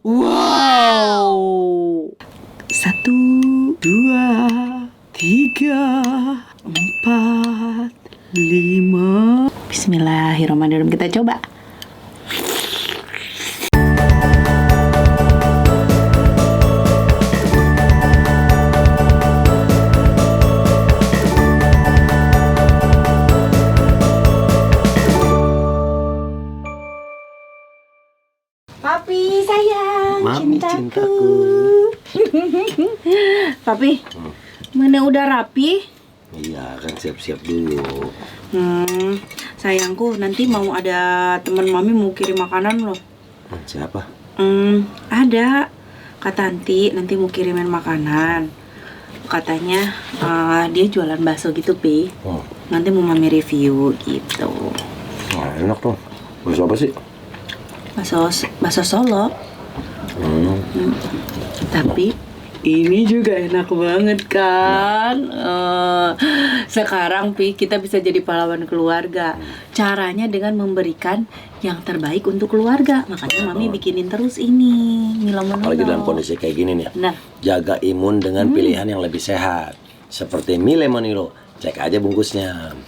Wow. 1, 2, 3, 4, 5. Bismillahirrahmanirrahim. Kita coba. Papi sayang, Mami cintaku. Papi, mana udah rapi? Iya, kan siap-siap dulu. Sayangku, nanti mau ada teman mami mau kirim makanan loh. Siapa? Ada. Kata Tanti nanti mau kirimin makanan. Katanya dia jualan bakso gitu, Pi. Nanti mau mami review gitu. Nah, enak tuh. Bakso apa sih? Bakso Solo. Tapi ini juga enak banget kan. Sekarang Pi, kita bisa jadi pahlawan keluarga. Caranya dengan memberikan yang terbaik untuk keluarga. Makanya mami bikinin terus ini Milo Manilo. Apalagi dalam kondisi kayak gini nih. Nah, Jaga imun dengan pilihan yang lebih sehat. Seperti Milo Manilo. Cek aja bungkusnya.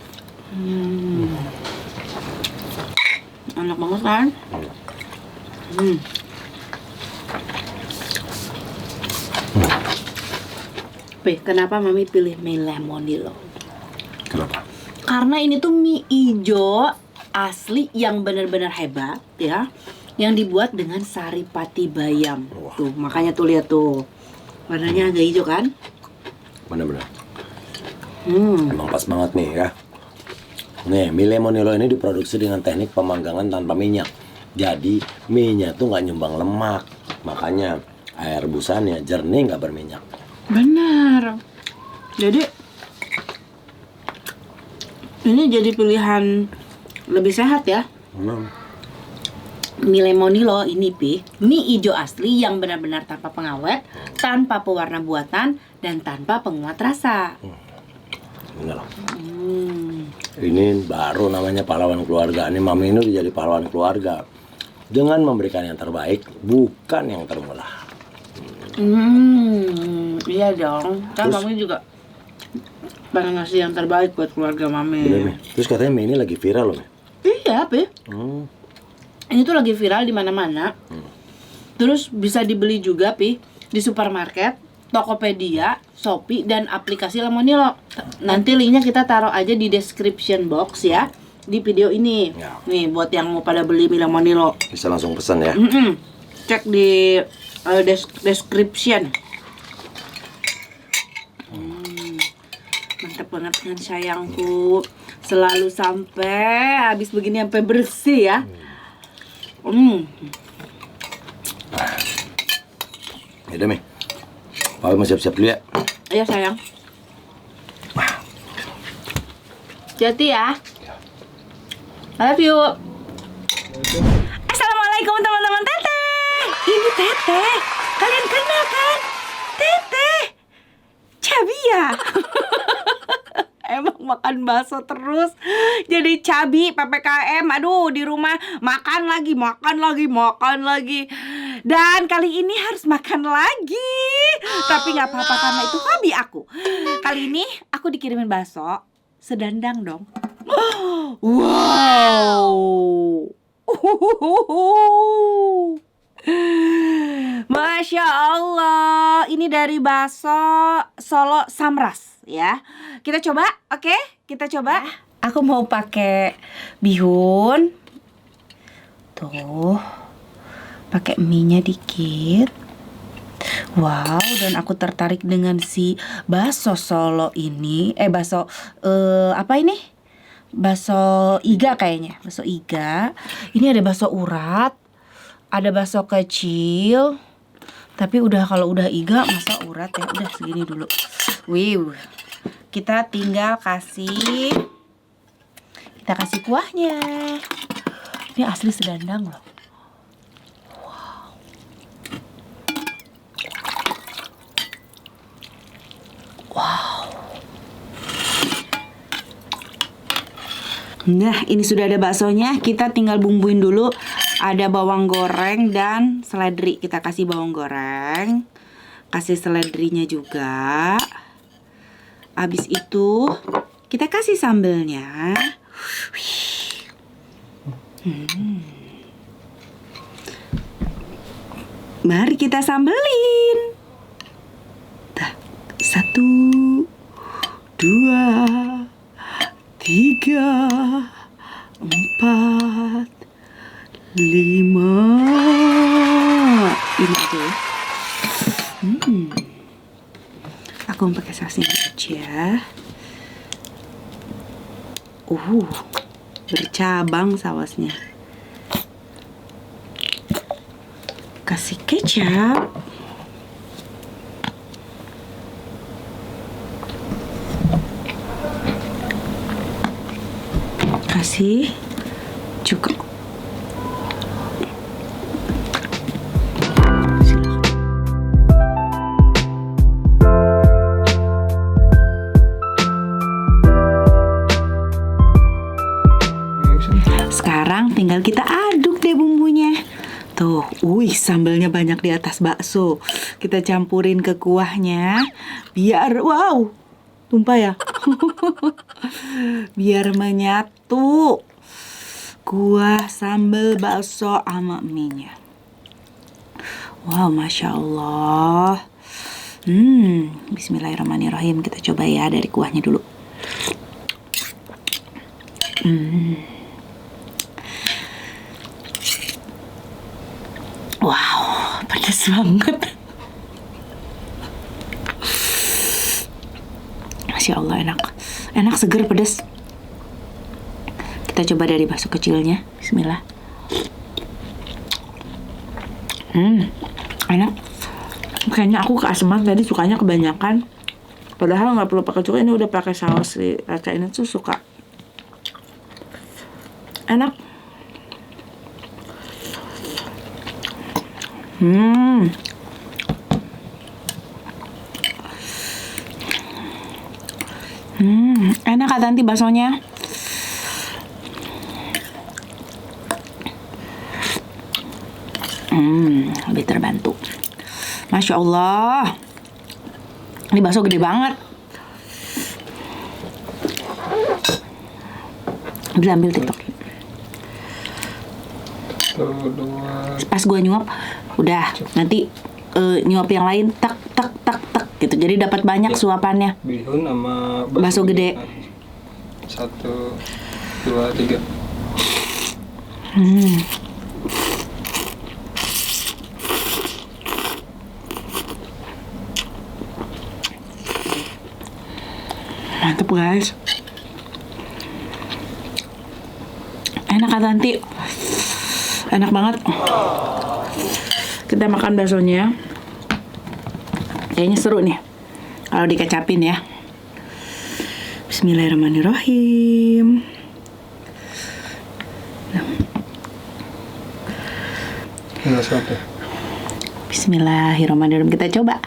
enak banget kan? Pi, kenapa mami pilih mie lemonilo? Kenapa? Karena ini tuh mie ijo asli yang benar-benar hebat ya, yang dibuat dengan sari pati bayam. Tuh, makanya tuh lihat tuh. Warnanya agak hijau kan? Bener-bener. Emang pas banget nih ya. Nih, mie lemonilo ini diproduksi dengan teknik pemanggangan tanpa minyak. Jadi, mie-nya tuh nggak nyumbang lemak. Makanya, air rebusannya jernih nggak berminyak. Benar. Jadi ini jadi pilihan lebih sehat ya. Mie lemonilo ini Pi, mie ijo asli yang benar-benar tanpa pengawet, tanpa pewarna buatan, dan tanpa penguat rasa. Bener. Ini baru namanya pahlawan keluarga. Ini mami ini udah jadi pahlawan keluarga dengan memberikan yang terbaik, bukan yang termurah. Iya dong. Kan mami juga pengen ngasih yang terbaik buat keluarga mami. Bener, Mi. Terus katanya mie ini lagi viral loh, Mi. Iya, Pi. Ini tuh lagi viral di mana-mana. Terus bisa dibeli juga, Pi, di supermarket, Tokopedia, Shopee, dan aplikasi Lemonilo. Nanti linknya kita taruh aja di description box ya, di video ini. Ya. Nih, buat yang mau pada beli mie Lemonilo. Bisa langsung pesan ya. Cek di description. Mantap banget kan sayangku. Selalu sampai habis begini sampai bersih ya. Yaudah, Mi. Papi mau siap-siap dulu ya. Iya sayang. Hati ya. I love you. Assalamualaikum teman-teman Teteh. Ini Teteh. Kalian kenal kan? Teteh. Cabi ya. Emang makan bakso terus jadi cabi PPKM. Aduh, di rumah makan lagi. Dan kali ini harus makan lagi. Tapi gak apa-apa karena itu hobi aku. Kali ini aku dikirimin bakso sedandang dong. Wow. Masya Allah. Ini dari bakso Solo Samras ya. Kita coba, oke? Kita coba. Aku mau pakai bihun. Tuh. Pakai mie-nya dikit. Wow, dan aku tertarik dengan si bakso Solo ini. Bakso apa ini? Bakso iga kayaknya. Bakso iga. Ini ada bakso urat, ada bakso kecil. Tapi kalau udah iga masa urat ya. Udah segini dulu. Wow. Kita tinggal kasih kuahnya. Ini asli sedandang loh. Nah, ini sudah ada baksonya. Kita tinggal bumbuin dulu Ada bawang goreng dan seledri. Kita kasih bawang goreng, kasih seledrinya juga. Habis itu kita kasih sambelnya. Mari kita sambelin. 1, 2, 3, 4, 5. Ini aja ya. Aku mau pakai saus ini aja. Bercabang sausnya. Kasih kecap. Kasih cukup. Sekarang tinggal kita aduk deh bumbunya. Tuh, sambelnya banyak di atas bakso. Kita campurin ke kuahnya biar tumpah ya. Biar menyatu kuah sambal bakso sama mie-nya. Wow, Masya Allah. Bismillahirrahmanirrahim. Kita coba ya dari kuahnya dulu. Wow, pedas banget. Masya Allah, enak, seger, pedas. Kita coba dari bakso kecilnya. Bismillah. Enak. Kayaknya aku keaseman tadi, sukanya kebanyakan. Padahal nggak perlu pakai cuka, ini udah pakai saus si Caca ini tuh suka. Enak. Enak Kak Tanti baksonya. Lebih terbantu. Masya Allah. Ini bakso gede banget. Bisa ambil TikTok. Pas gua nyuap, udah nanti nyuap yang lain tak gitu. Jadi dapat banyak suapannya. Bihun sama bakso gede. 1, 2, 3. Mantap guys. Enak Kak Tanti. Enak banget. Kita makan baksonya. Kayaknya seru nih kalau dikecapin ya. Bismillahirrahmanirrahim. Bismillahirrahmanirrahim. Kita coba.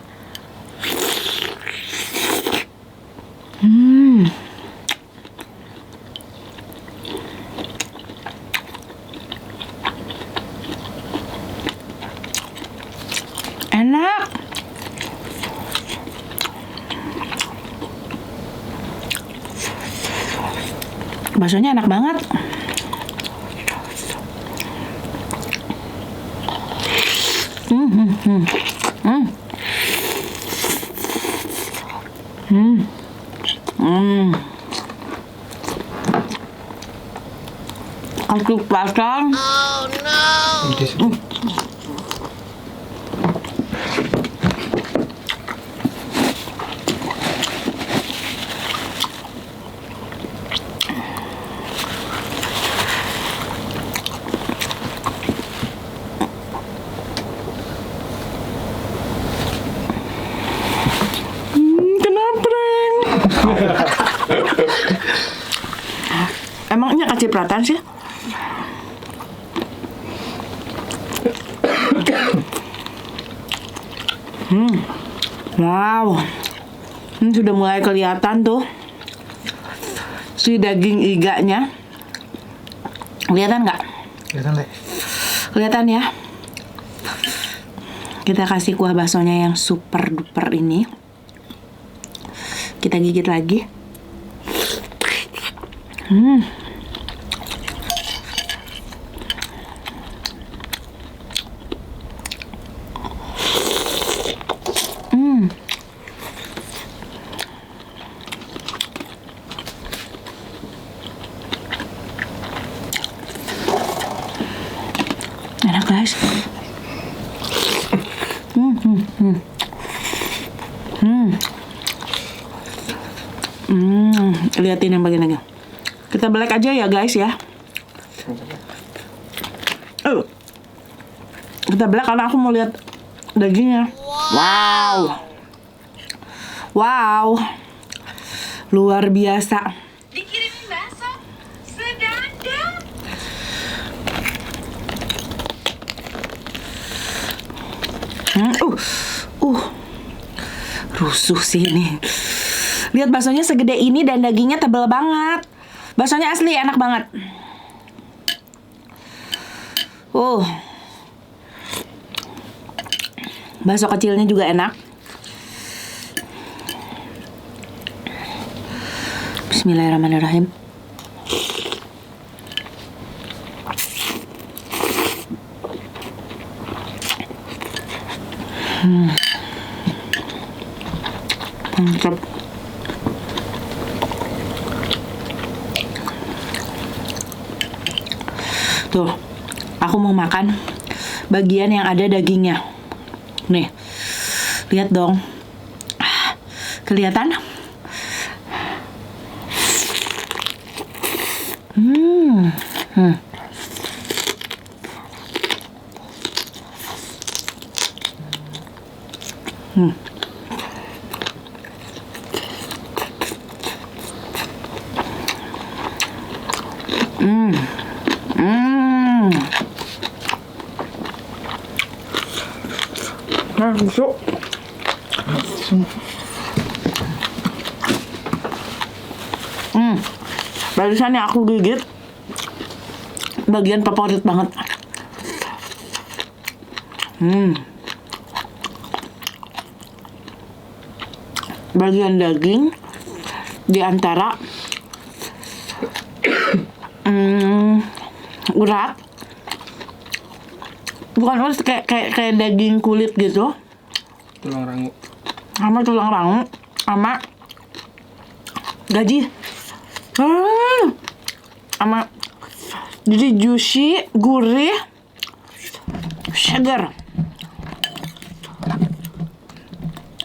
Enak. Baksonya enak banget. Aku pasang. Oh no. Emangnya kecipratan sih? Wow, ini sudah mulai kelihatan tuh si daging iganya. Kelihatan nggak? Kelihatan deh. Kelihatan ya. Kita kasih kuah baksonya yang super duper ini. Kita gigit lagi. Enak guys. Liatin yang bagian lagi. Kita belek aja ya guys ya. Kita belek karena aku mau lihat dagingnya. Wow. Luar biasa. Dikirimin bakso sedadap. Rusuh sih ini. Lihat baksonya segede ini dan dagingnya tebal banget. Baksonya asli enak banget. Bakso kecilnya juga enak. Bismillahirrahmanirrahim. Mantap. Tuh, aku mau makan bagian yang ada dagingnya. Nih, lihat dong. Kelihatan? Busuk. Barusan yang aku gigit bagian favorit banget. Bagian daging di antara urat, bukan urat, kayak daging kulit gitu, tulang rangu sama gaji, sama jadi juicy, gurih, segar,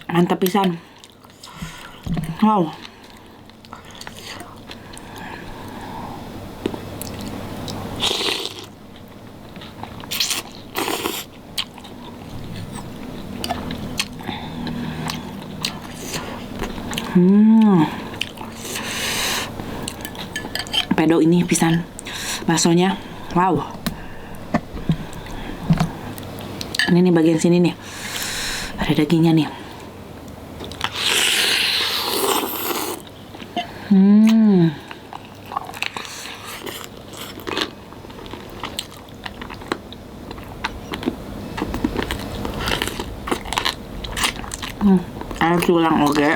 mantap pisan. Wow. Pedo ini pisan baksonya. Wow. Ini nih bagian sini nih. Ada dagingnya nih. Ada tulang oge.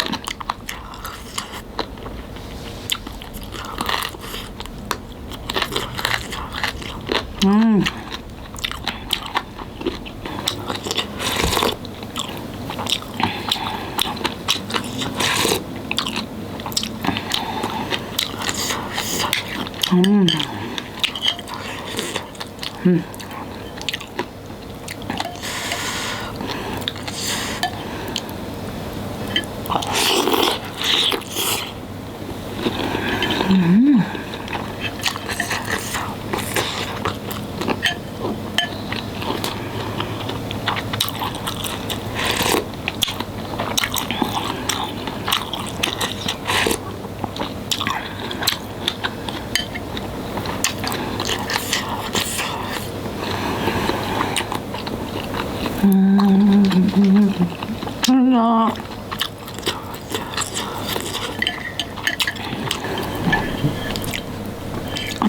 Enak.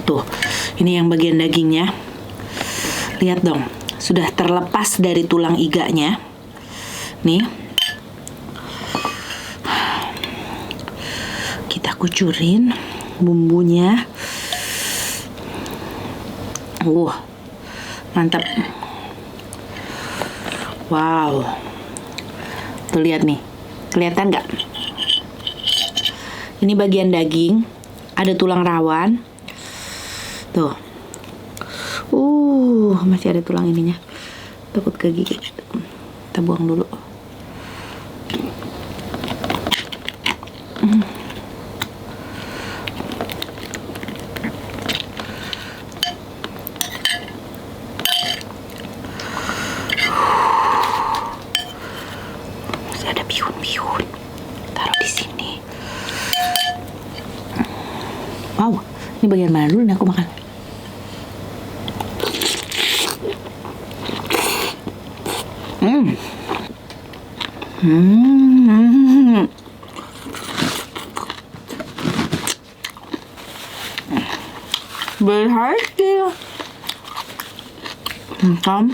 Tuh, ini yang bagian dagingnya. Lihat dong, sudah terlepas dari tulang iganya. Nih. Kita kucurin bumbunya. Mantap. Wow. Tuh lihat nih. Kelihatan nggak? Ini bagian daging, ada tulang rawan. Tuh. Masih ada tulang ininya. Takut kegigit. Kita buang dulu. Masih ada bihun-bihun. Taruh di sini. Wow, ini bagian mana dulu nih aku makan? Berhasil. Mantap.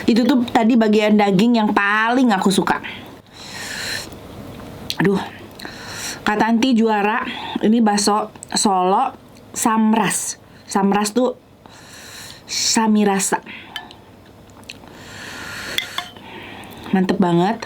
Itu tuh tadi bagian daging yang paling aku suka. Aduh, Kak Tanti juara. Ini bakso Solo Samras. Samras tuh Samirasa. Mantep banget.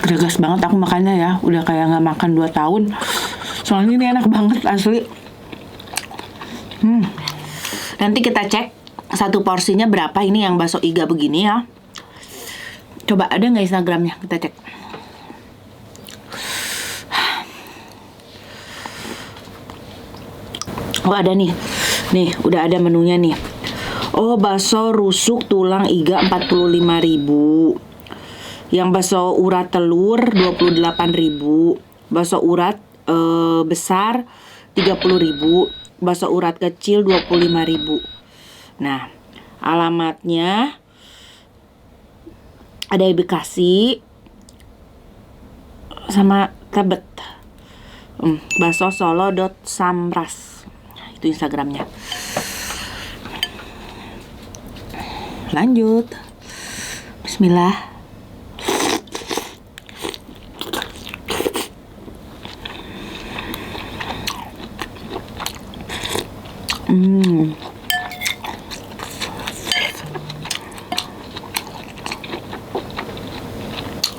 Gegas banget aku makannya ya. Udah kayak gak makan 2 tahun. Soalnya ini enak banget asli. Nanti kita cek satu porsinya berapa. Ini yang bakso iga begini ya. Coba ada gak Instagramnya? Kita cek. Oh ada nih. Nih udah ada menunya nih. Oh bakso rusuk tulang iga 45.000. Yang bakso urat telur 28.000, bakso urat besar 30.000, bakso urat kecil 25.000. Nah, alamatnya ada di Bekasi sama Tebet. Bakso solo.samras. Itu Instagramnya. Lanjut. Bismillah.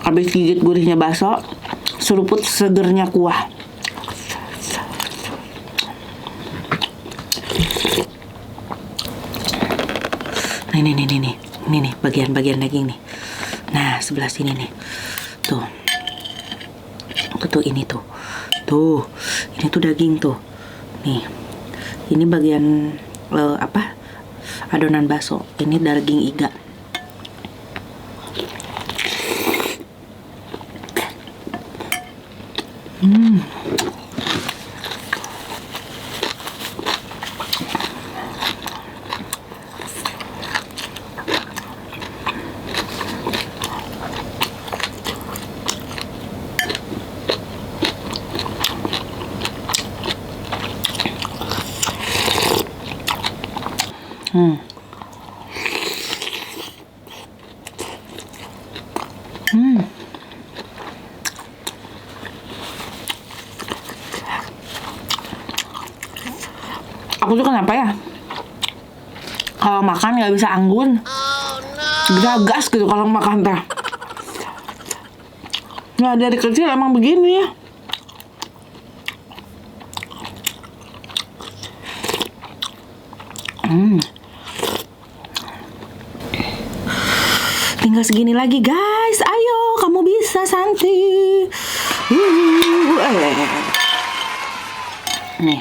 Habis gigit gurihnya bakso, seruput segernya kuah. Nah, ini nih bagian-bagian daging nih. Nah, sebelah sini nih. Tuh. Tuh ini tuh. Tuh, ini tuh daging tuh. Nih. Ini bagian adonan bakso. Ini daging iga. Aku tuh kenapa ya? Kalau makan nggak bisa anggun, gagas gitu kalau makan teh. Nah dari kecil emang begini ya. Tinggal segini lagi guys. Ayo, kamu bisa Santi. Nih.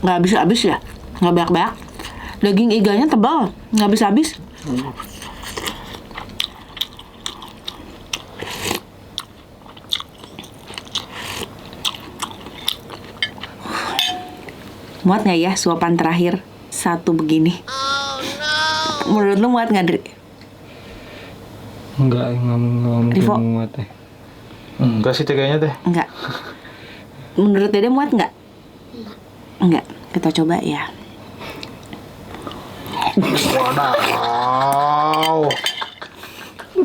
Nggak habis-habis ya, nggak banyak-banyak. Daging iganya tebal, nggak habis-habis. Muat nggak ya suapan terakhir satu begini? Menurut lu muat nggak, Dri? Enggak Rivo? mungkin muat teh. Enggak sih teh kayaknya teh. Enggak. Menurut Dede muat nggak? Enggak. Kita coba ya. Wadaw.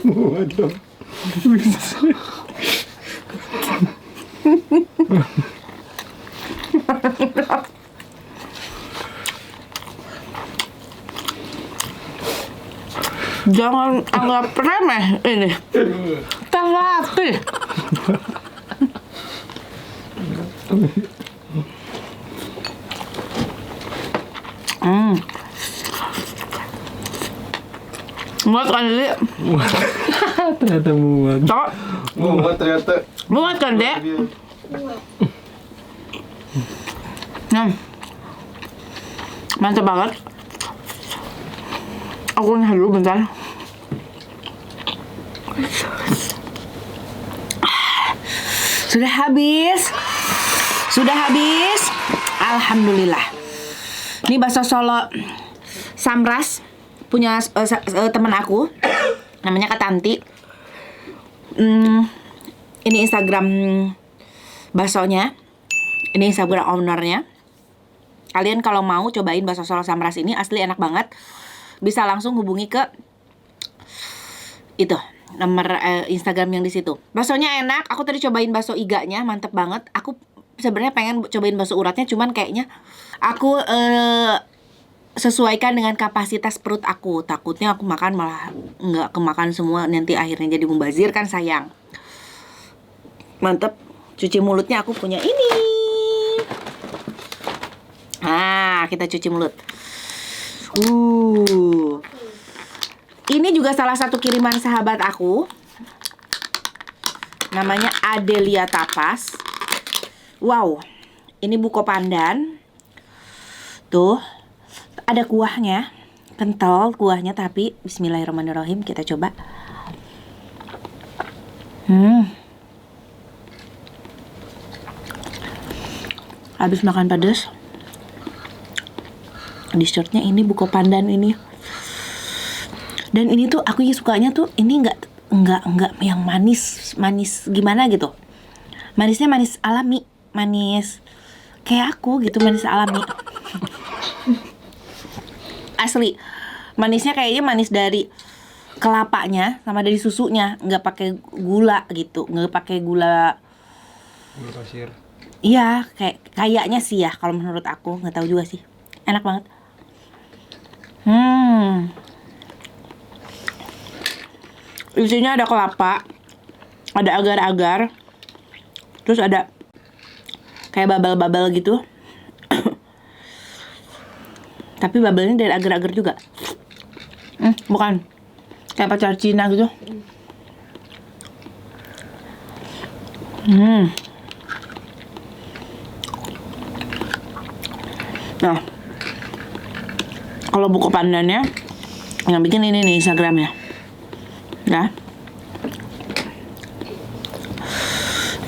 Waduh. Jangan anggap remeh ini. Terlatih. Muat kan, Dek? Ternyata muat. Cok, Muat ternyata. muat kan, Dek? Mantap banget. Aku nyah dulu bentar. Sudah habis. Sudah habis. Alhamdulillah. Ini bakso Solo Samras punya teman aku. Namanya Kak Tanti. Ini Instagram baksonya. Ini Instagram ownernya. Kalian kalau mau cobain bakso Solo Samras ini asli enak banget. Bisa langsung hubungi ke itu nomor Instagram yang di situ. Baksonya enak. Aku tadi cobain bakso iganya, mantep banget. Aku sebenarnya pengen cobain bakso uratnya, cuman kayaknya aku sesuaikan dengan kapasitas perut aku. Takutnya aku makan malah nggak kemakan semua, nanti akhirnya jadi mubazir kan sayang. Mantep. Cuci mulutnya aku punya ini. Nah, kita cuci mulut. Ini juga salah satu kiriman sahabat aku. Namanya Adelia Tapas. Wow, ini buko pandan. Tuh, ada kuahnya. Kental kuahnya, tapi bismillahirrahmanirrahim, kita coba. Habis makan pedas. Dessertnya ini buko pandan ini. Dan ini tuh aku sukanya tuh ini nggak yang manis gimana gitu. Manisnya manis alami, manis kayak aku gitu, manis alami. Asli. Manisnya kayaknya manis dari kelapanya sama dari susunya, nggak pakai gula gitu, nggak pakai gula. Gula pasir. Iya, kayaknya sih ya kalau menurut aku, nggak tahu juga sih. Enak banget. Isinya ada kelapa, ada agar-agar, terus ada kayak babal-babal gitu. Tapi babelnya dari agar-agar juga. Bukan kayak pacar Cina gitu. Nah, kalau buku pandannya yang bikin ini nih Instagramnya. Nah,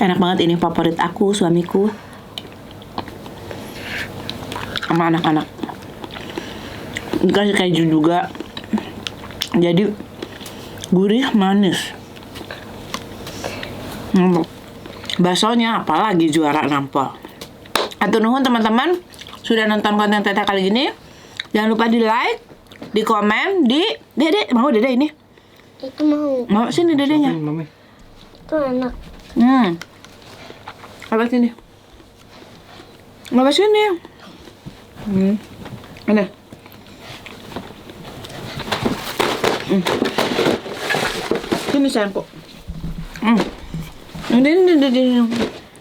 enak banget, ini favorit aku, suamiku, sama anak-anak. Dikasih keju juga, jadi gurih manis. Baksonya apalagi juara nampol. Atur nuhun teman-teman sudah nonton konten Teteh kali ini. Jangan lupa di like, di komen, di Dede mau Dede ini. Itu mau. Mau sini Dedenya. Mami. Itu enak. Apa sini? Apa sini? Ada. Sini sayangku.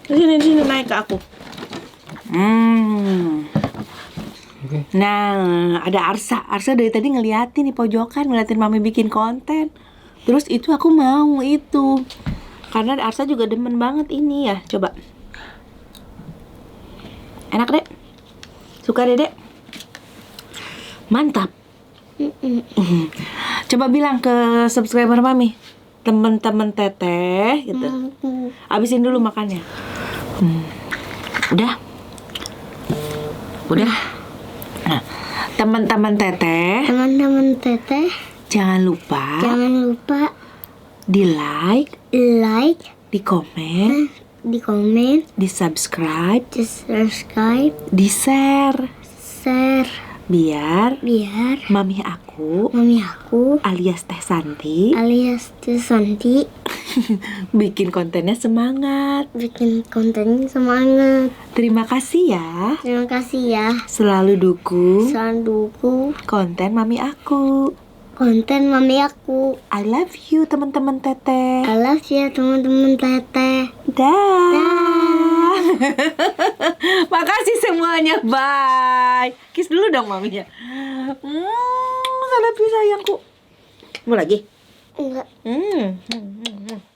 Sini naik ke aku. Oke. Nah, ada Arsa. Arsa dari tadi ngeliatin di pojokan, ngeliatin mami bikin konten. Terus itu aku mau itu. Karena Arsa juga demen banget ini ya. Coba. Enak, Dek? Suka, Dedek? Mantap. Coba bilang ke subscriber mami, temen-temen teteh gitu. Abisin dulu makannya. Udah. Nah, teman-teman teteh, Teman-teman teteh, jangan lupa jangan lupa di like, di komen, di komen, di subscribe, di subscribe, di share, share, biar biar mami aku mami aku alias Teh Santi alias Santi bikin kontennya semangat. bikin konten semangat. Terima kasih ya, Terima kasih ya. selalu dukung Selalu dukung konten mami aku. konten mami aku. I love you teman-teman teteh. I love you teman-teman teteh. Dah. Makasih semuanya. Bye. Kiss dulu dong maminya. I love you sayangku. Mau lagi? Enggak. Hmm.